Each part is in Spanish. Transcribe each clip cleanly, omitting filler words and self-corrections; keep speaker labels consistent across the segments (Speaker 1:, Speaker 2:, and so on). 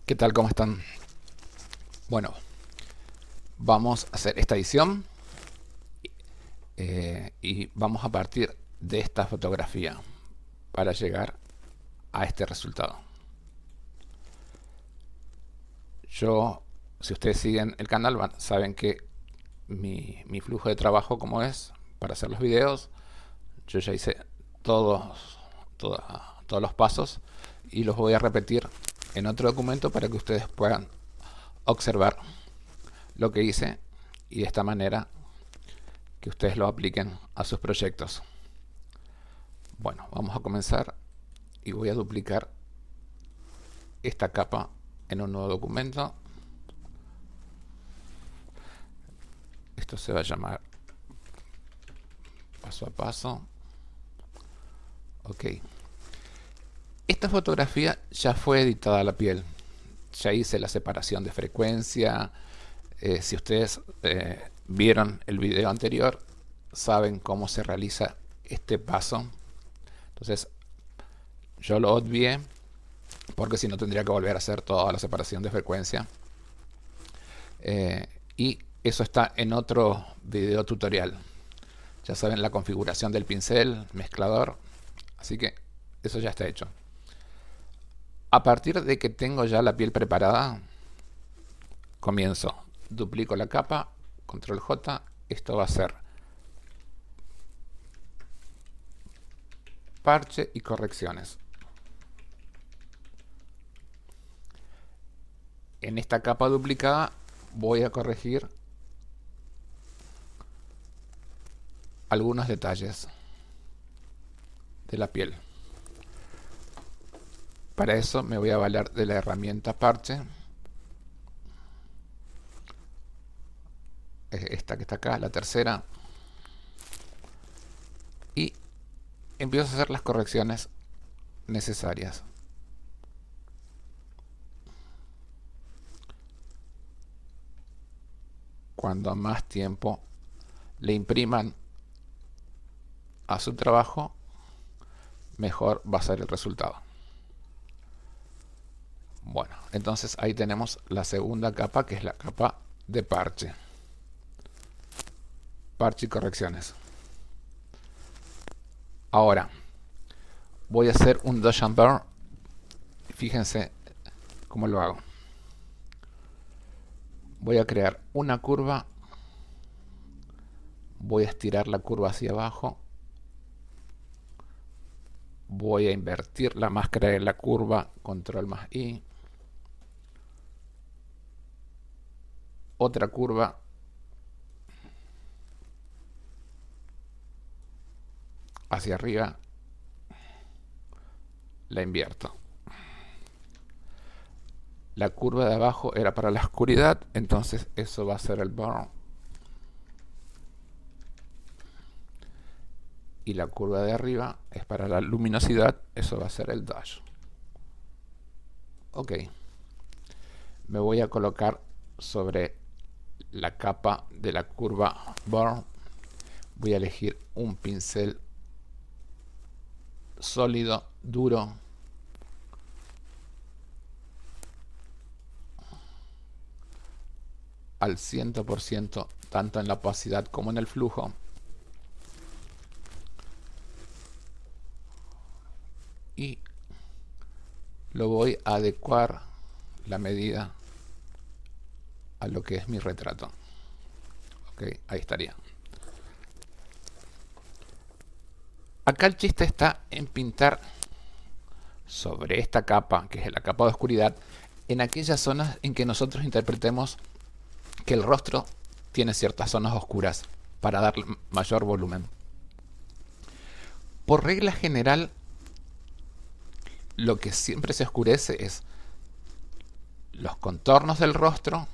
Speaker 1: ¿Qué tal? ¿Cómo están? Bueno, vamos a hacer esta edición y vamos a partir de esta fotografía para llegar a este resultado. Si ustedes siguen el canal, saben que mi flujo de trabajo como es para hacer los videos. Yo ya hice todos los pasos y los voy a repetir en otro documento para que ustedes puedan observar lo que hice y de esta manera que ustedes lo apliquen a sus proyectos. Bueno, vamos a comenzar y voy a duplicar esta capa en un nuevo documento. Esto se va a llamar paso a paso. Ok. Esta fotografía ya fue editada a la piel. Ya hice la separación de frecuencia. Si ustedes vieron el video anterior, saben cómo se realiza este paso. Entonces, yo lo obvié porque si no tendría que volver a hacer toda la separación de frecuencia. Y eso está en otro video tutorial. Ya saben la configuración del pincel, mezclador. Así que eso ya está hecho. A partir de que tengo ya la piel preparada, comienzo. Duplico la capa, control J. Esto va a ser parche y correcciones. En esta capa duplicada voy a corregir algunos detalles de la piel. Para eso me voy a valer de la herramienta parche. Esta que está acá, la tercera. Y empiezo a hacer las correcciones necesarias. Cuando más tiempo le impriman a su trabajo, mejor va a ser el resultado. Bueno, entonces ahí tenemos la segunda capa, que es la capa de parche. Parche y correcciones. Ahora, voy a hacer un dodge and burn. Fíjense cómo lo hago. Voy a crear una curva. Voy a estirar la curva hacia abajo. Voy a invertir la máscara de la curva, control más I. Otra curva. Hacia arriba. La invierto. La curva de abajo era para la oscuridad, entonces eso va a ser el burn. Y la curva de arriba es para la luminosidad, eso va a ser el dash. Ok. Me voy a colocar sobre la capa de la curva burn. Voy a elegir un pincel sólido, duro. Al 100%, tanto en la opacidad como en el flujo. Y lo voy a adecuar la medida a lo que es mi retrato. Ok, ahí estaría. Acá el chiste está en pintar sobre esta capa, que es la capa de oscuridad, en aquellas zonas en que nosotros interpretemos que el rostro tiene ciertas zonas oscuras para dar mayor volumen. Por regla general, lo que siempre se oscurece es los contornos del rostro,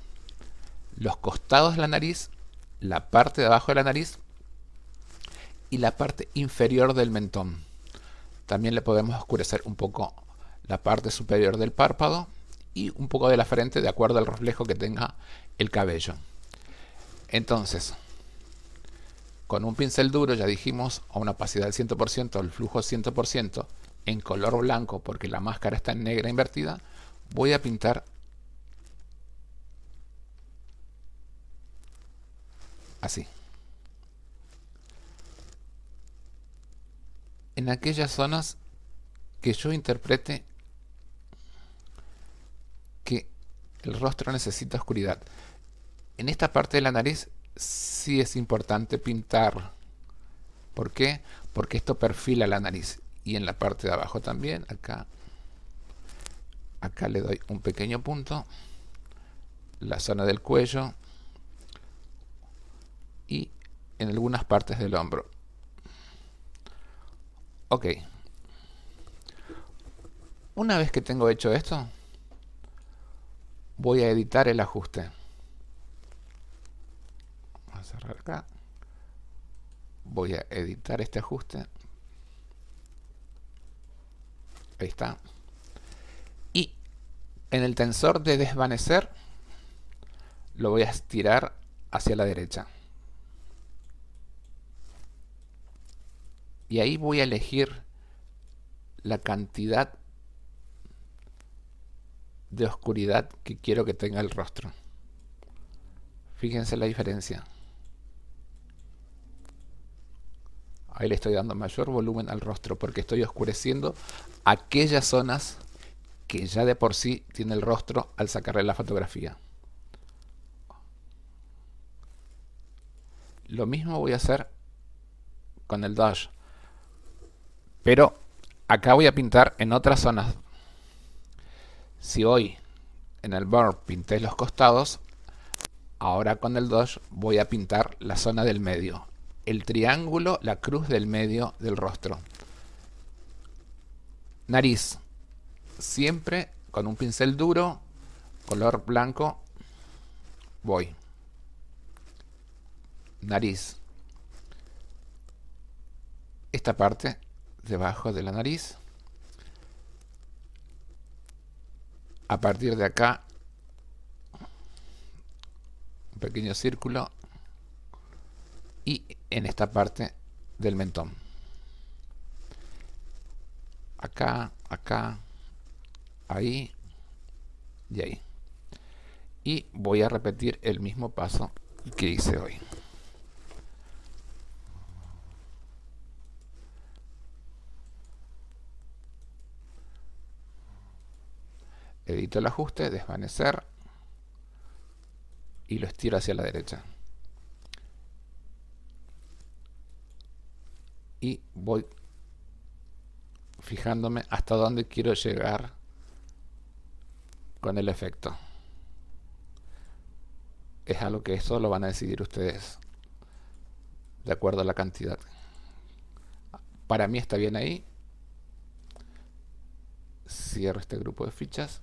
Speaker 1: los costados de la nariz, la parte de abajo de la nariz y la parte inferior del mentón. También le podemos oscurecer un poco la parte superior del párpado y un poco de la frente de acuerdo al reflejo que tenga el cabello. Entonces, con un pincel duro, ya dijimos, a una opacidad del 100%, el flujo 100%, en color blanco porque la máscara está en negra invertida, voy a pintar así. En aquellas zonas que yo interprete que el rostro necesita oscuridad. En esta parte de la nariz sí es importante pintar. ¿Por qué? Porque esto perfila la nariz. Y en la parte de abajo también, acá le doy un pequeño punto, la zona del cuello y en algunas partes del hombro. Ok. Una vez que tengo hecho esto, voy a editar el ajuste. Vamos a cerrar acá. Voy a editar este ajuste. Ahí está. Y en el tensor de desvanecer lo voy a estirar hacia la derecha. Y ahí voy a elegir la cantidad de oscuridad que quiero que tenga el rostro. Fíjense la diferencia. Ahí le estoy dando mayor volumen al rostro porque estoy oscureciendo aquellas zonas que ya de por sí tiene el rostro al sacarle la fotografía. Lo mismo voy a hacer con el Dash, pero acá voy a pintar en otras zonas. Si hoy en el Burn pinté los costados, ahora con el Dash voy a pintar la zona del medio, el triángulo, la cruz del medio del rostro. Nariz, siempre con un pincel duro, color blanco, voy. Nariz. Esta parte debajo de la nariz. A partir de acá, un pequeño círculo. Y en esta parte del mentón. Acá, acá, ahí y ahí. Y voy a repetir el mismo paso que hice hoy. Edito el ajuste, desvanecer y lo estiro hacia la derecha. Y voy fijándome hasta dónde quiero llegar con el efecto. Es algo que eso lo van a decidir ustedes de acuerdo a la cantidad. Para mí está bien ahí. Cierro este grupo de fichas.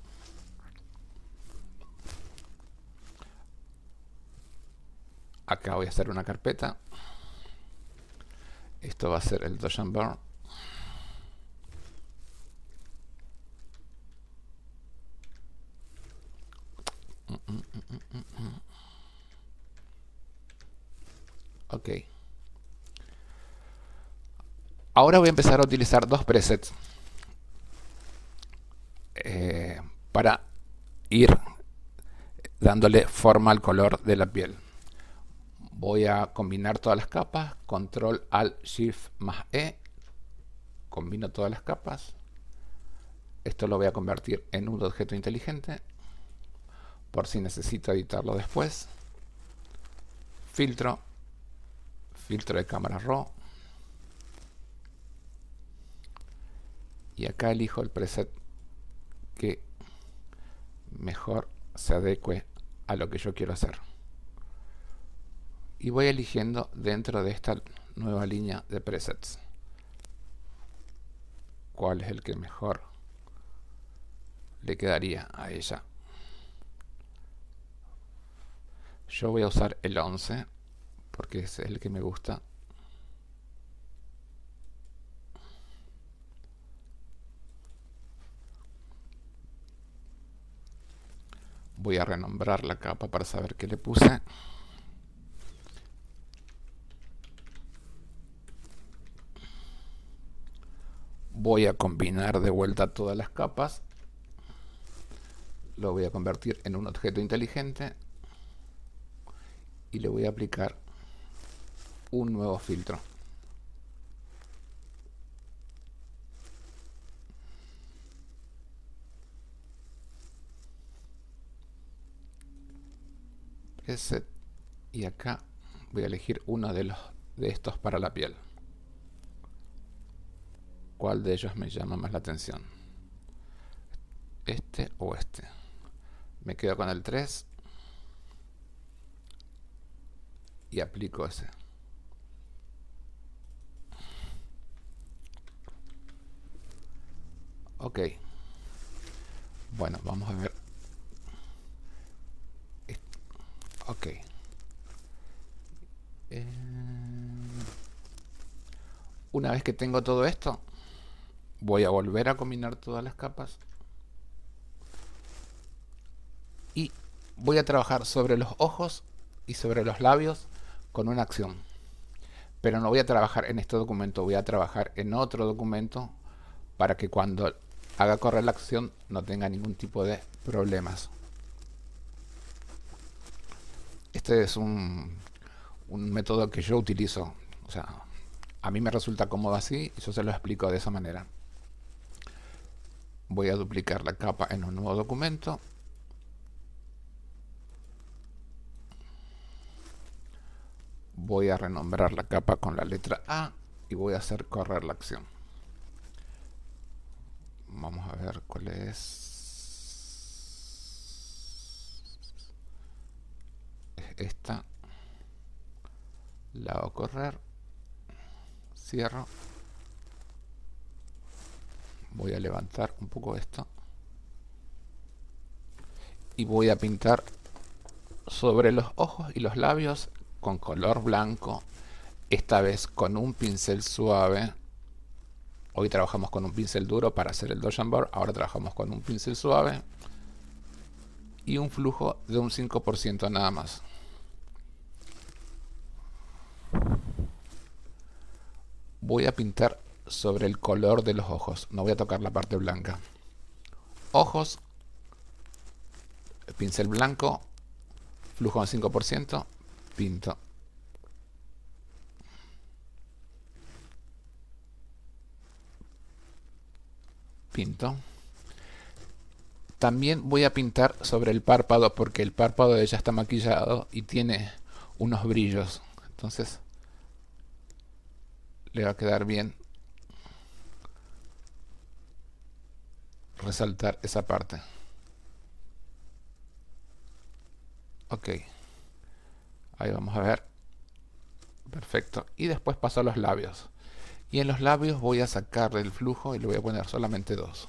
Speaker 1: Acá voy a hacer una carpeta. Esto va a ser el Dodge and Burn. Ok. Ahora voy a empezar a utilizar dos presets para ir dándole forma al color de la piel. Voy a combinar todas las capas, Control Alt Shift más E, combino todas las capas. Esto lo voy a convertir en un objeto inteligente, por si necesito editarlo después. Filtro, filtro de cámara RAW, y acá elijo el preset que mejor se adecue a lo que yo quiero hacer. Y voy eligiendo dentro de esta nueva línea de presets cuál es el que mejor le quedaría a ella. Yo voy a usar el 11 porque es el que me gusta. Voy a renombrar la capa para saber qué le puse. Voy a combinar de vuelta todas las capas. Lo voy a convertir en un objeto inteligente. Y le voy a aplicar un nuevo filtro. Preset, y acá voy a elegir uno de estos para la piel. ¿Cuál de ellos me llama más la atención? ¿Este o este? Me quedo con el 3 y aplico ese. Ok. Bueno, vamos a ver. Ok. Una vez que tengo todo esto, voy a volver a combinar todas las capas y voy a trabajar sobre los ojos y sobre los labios con una acción. Pero no voy a trabajar en este documento, voy a trabajar en otro documento para que cuando haga correr la acción no tenga ningún tipo de problemas. Este es un método que yo utilizo. O sea, a mí me resulta cómodo así y yo se lo explico de esa manera. Voy a duplicar la capa en un nuevo documento. Voy a renombrar la capa con la letra A y voy a hacer correr la acción. Vamos a ver cuál es. Esta. La hago correr. Cierro. Voy a levantar un poco esto. Y voy a pintar sobre los ojos y los labios con color blanco. Esta vez con un pincel suave. Hoy trabajamos con un pincel duro para hacer el Dojan Bar. Ahora trabajamos con un pincel suave. Y un flujo de un 5% nada más. Voy a pintar sobre el color de los ojos. No voy a tocar la parte blanca. Ojos. Pincel blanco. Flujo en 5%. Pinto. Pinto. También voy a pintar sobre el párpado porque el párpado de ella está maquillado y tiene unos brillos. Entonces le va a quedar bien resaltar esa parte. Ok. Ahí vamos a ver. Perfecto. Y después paso a los labios. Y en los labios voy a sacarle el flujo y le voy a poner solamente 2.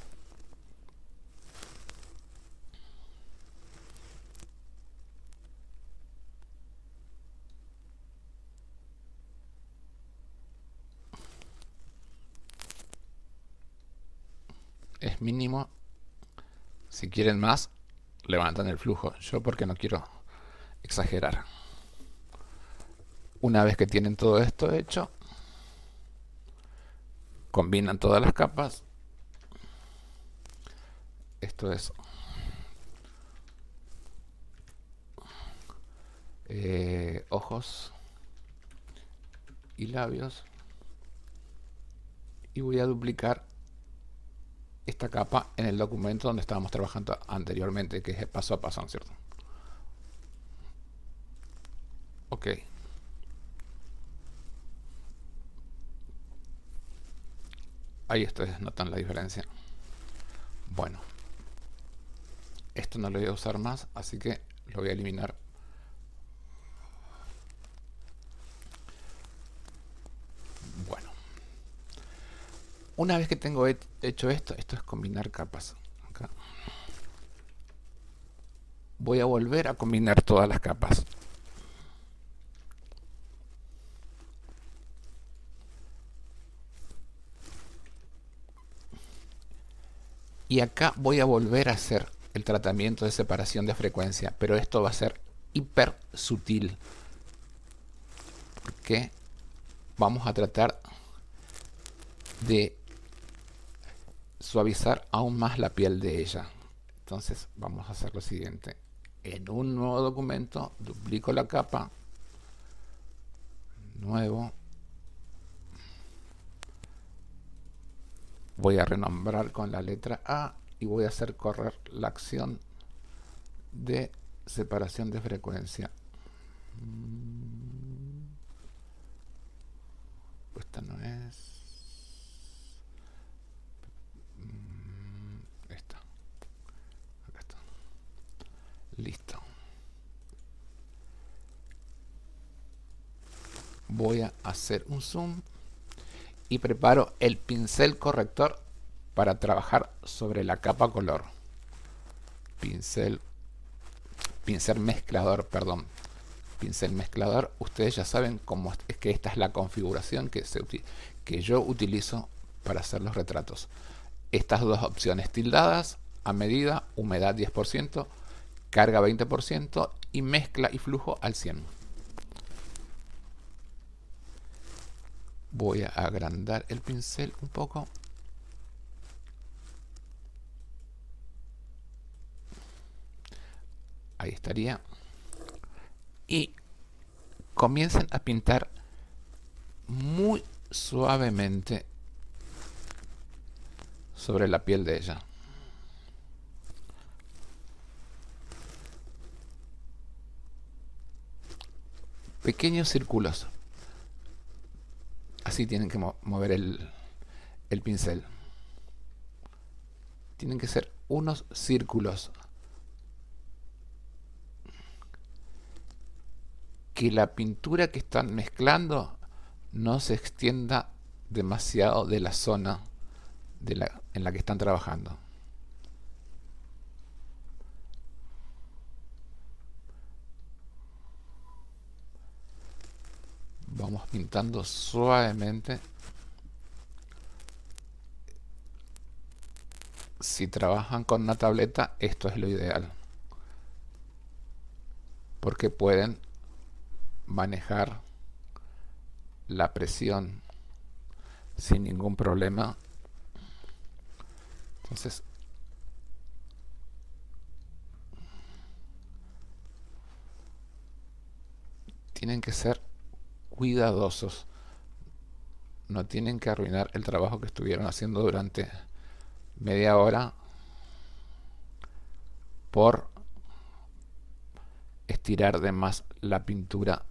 Speaker 1: Es mínimo. Si quieren más, levantan el flujo. Yo porque no quiero exagerar. Una vez que tienen todo esto hecho, combinan todas las capas. Esto es ojos y labios. Y voy a duplicar esta capa en el documento donde estábamos trabajando anteriormente, que es paso a paso, ¿cierto? Ok. Ahí ustedes notan la diferencia. Bueno, esto no lo voy a usar más, así que lo voy a eliminar. Bueno, una vez que tengo hecho esto es combinar capas. Acá. Voy a volver a combinar todas las capas. Y acá voy a volver a hacer el tratamiento de separación de frecuencia, pero esto va a ser hiper sutil, porque vamos a tratar de suavizar aún más la piel de ella. Entonces vamos a hacer lo siguiente. En un nuevo documento duplico la capa, nuevo. Voy a renombrar con la letra A y voy a hacer correr la acción de separación de frecuencia. Esta no es. Esta. Acá está. Listo. Voy a hacer un zoom y preparo el pincel corrector para trabajar sobre la capa color. Pincel mezclador, perdón. Pincel mezclador. Ustedes ya saben cómo es que esta es la configuración que yo utilizo para hacer los retratos. Estas dos opciones tildadas: a medida, humedad 10%, carga 20% y mezcla y flujo al 100%. Voy a agrandar el pincel un poco. Ahí estaría. Y comiencen a pintar muy suavemente sobre la piel de ella. Pequeños círculos. Así tienen que mover el pincel. Tienen que ser unos círculos. Que la pintura que están mezclando no se extienda demasiado de la zona en la que están trabajando. Vamos pintando suavemente. Si trabajan con una tableta, esto es lo ideal, porque pueden manejar la presión sin ningún problema. Entonces, tienen que ser cuidadosos. No tienen que arruinar el trabajo que estuvieron haciendo durante media hora por estirar de más la pintura.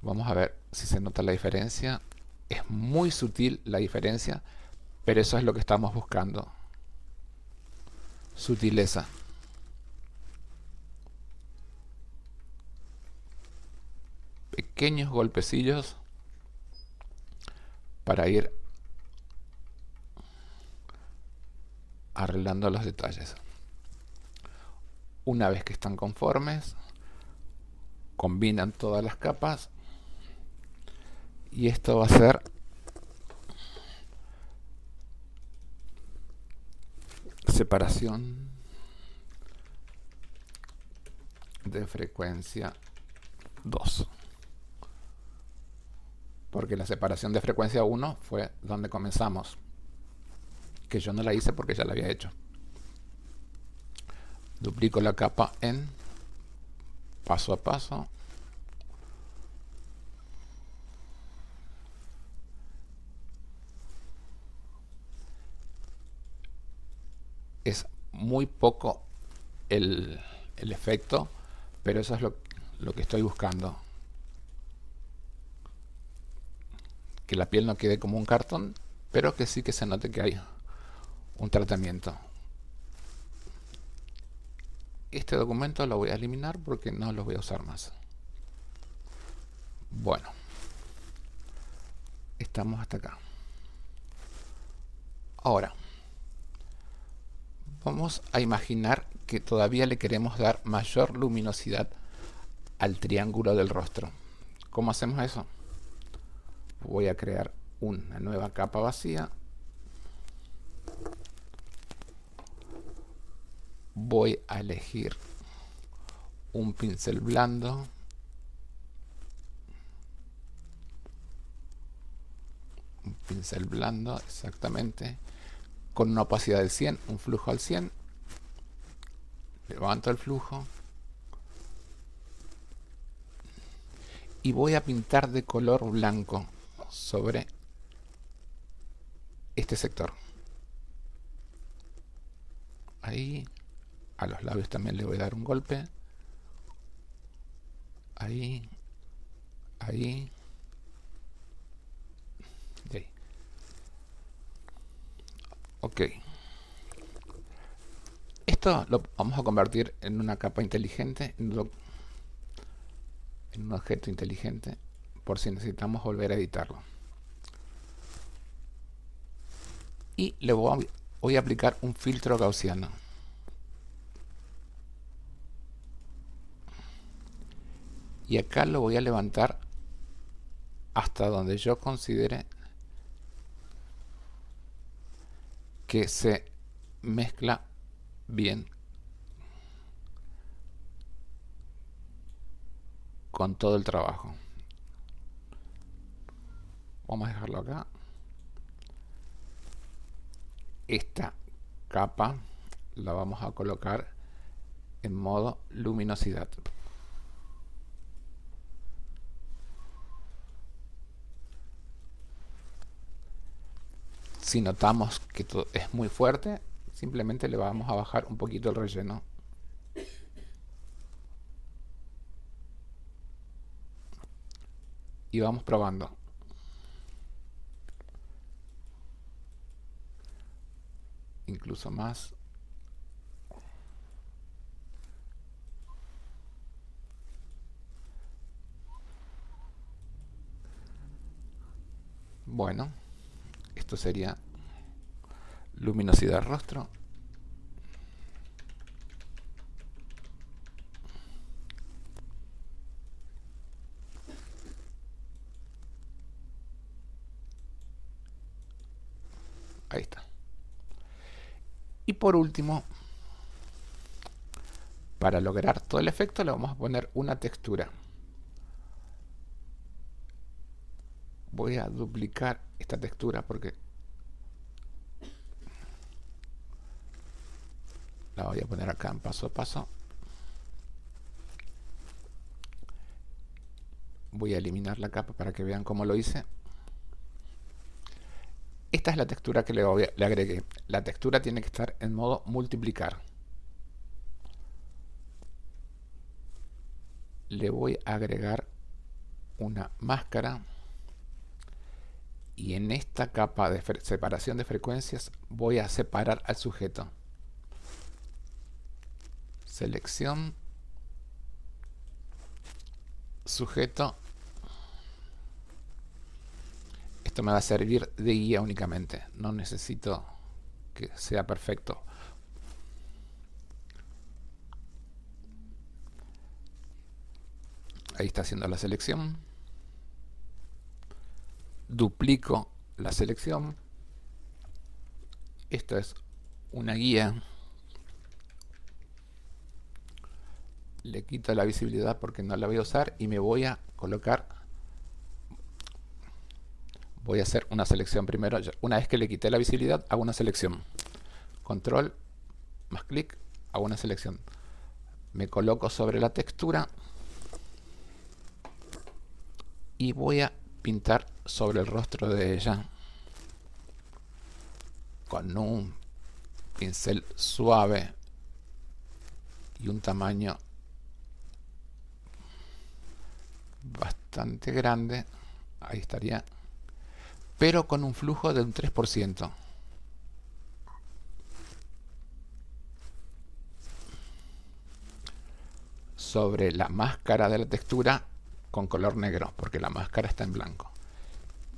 Speaker 1: Vamos a ver si se nota la diferencia. Es muy sutil la diferencia, pero eso es lo que estamos buscando. Sutileza. Pequeños golpecillos para ir arreglando los detalles. Una vez que están conformes, combinan todas las capas y esto va a ser separación de frecuencia 2, porque la separación de frecuencia 1 fue donde comenzamos, que yo no la hice porque ya la había hecho. Duplico la capa en paso a paso. Es muy poco el efecto, pero eso es lo que estoy buscando. Que la piel no quede como un cartón, pero que sí que se note que hay un tratamiento. Este documento lo voy a eliminar porque no lo voy a usar más. Bueno, estamos hasta acá. Ahora, vamos a imaginar que todavía le queremos dar mayor luminosidad al triángulo del rostro. ¿Cómo hacemos eso? Voy a crear una nueva capa vacía. Voy a elegir un pincel blando. Un pincel blando, exactamente. Con una opacidad del 100, un flujo al 100. Levanto el flujo y voy a pintar de color blanco sobre este sector. Ahí, a los labios también le voy a dar un golpe. Ahí, ahí, y ahí. Ok. Esto lo vamos a convertir en una capa inteligente, en un objeto inteligente, por si necesitamos volver a editarlo. Y le voy a aplicar un filtro gaussiano. Y acá lo voy a levantar hasta donde yo considere que se mezcla bien con todo el trabajo. Vamos a dejarlo acá. Esta capa la vamos a colocar en modo luminosidad. Si notamos que todo es muy fuerte, simplemente le vamos a bajar un poquito el relleno. Y vamos probando. Incluso más. Bueno, esto sería luminosidad rostro. Ahí está. Y por último, para lograr todo el efecto, le vamos a poner una textura. Voy a duplicar esta textura porque la voy a poner acá en paso a paso. Voy a eliminar la capa para que vean cómo lo hice. Esta es la textura que le agregué. La textura tiene que estar en modo multiplicar. Le voy a agregar una máscara. Y en esta capa de separación de frecuencias voy a separar al sujeto. Selección. Sujeto. Esto me va a servir de guía únicamente. No necesito que sea perfecto. Ahí está haciendo la selección. Duplico la selección. Esto es una guía. Le quito la visibilidad porque no la voy a usar y me voy a colocar. Voy a hacer una selección primero. Una vez que le quité la visibilidad, hago una selección. Control más clic, hago una selección. Me coloco sobre la textura y voy a pintar sobre el rostro de ella con un pincel suave y un tamaño bastante grande. Ahí estaría, pero con un flujo de un 3%. Sobre la máscara de la textura con color negro, porque la máscara está en blanco.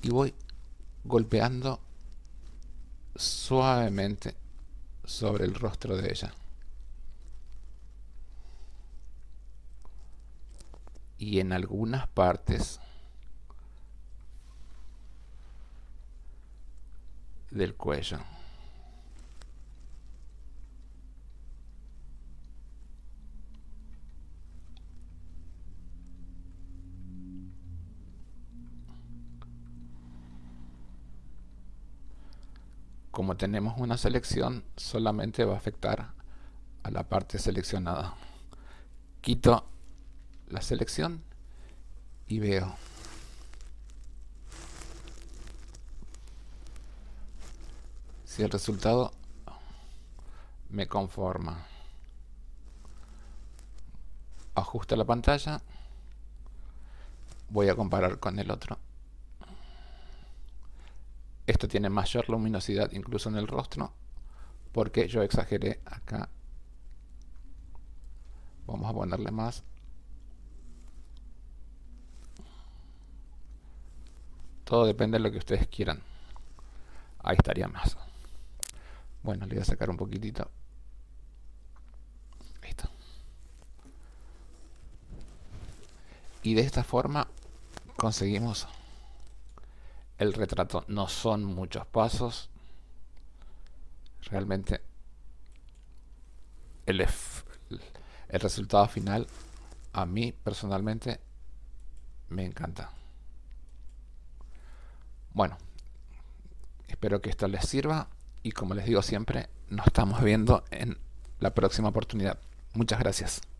Speaker 1: Y voy golpeando suavemente sobre el rostro de ella. Y en algunas partes del cuello. Como tenemos una selección, solamente va a afectar a la parte seleccionada. Quito la selección y veo si el resultado me conforma. Ajusto la pantalla, voy a comparar con el otro. Esto tiene mayor luminosidad incluso en el rostro, porque yo exageré acá. Vamos a ponerle más. Todo depende de lo que ustedes quieran. Ahí estaría más. Bueno, le voy a sacar un poquitito. Listo. Y de esta forma conseguimos el retrato. No son muchos pasos. Realmente el resultado final a mí personalmente me encanta. Bueno, espero que esto les sirva y como les digo siempre, nos estamos viendo en la próxima oportunidad. Muchas gracias.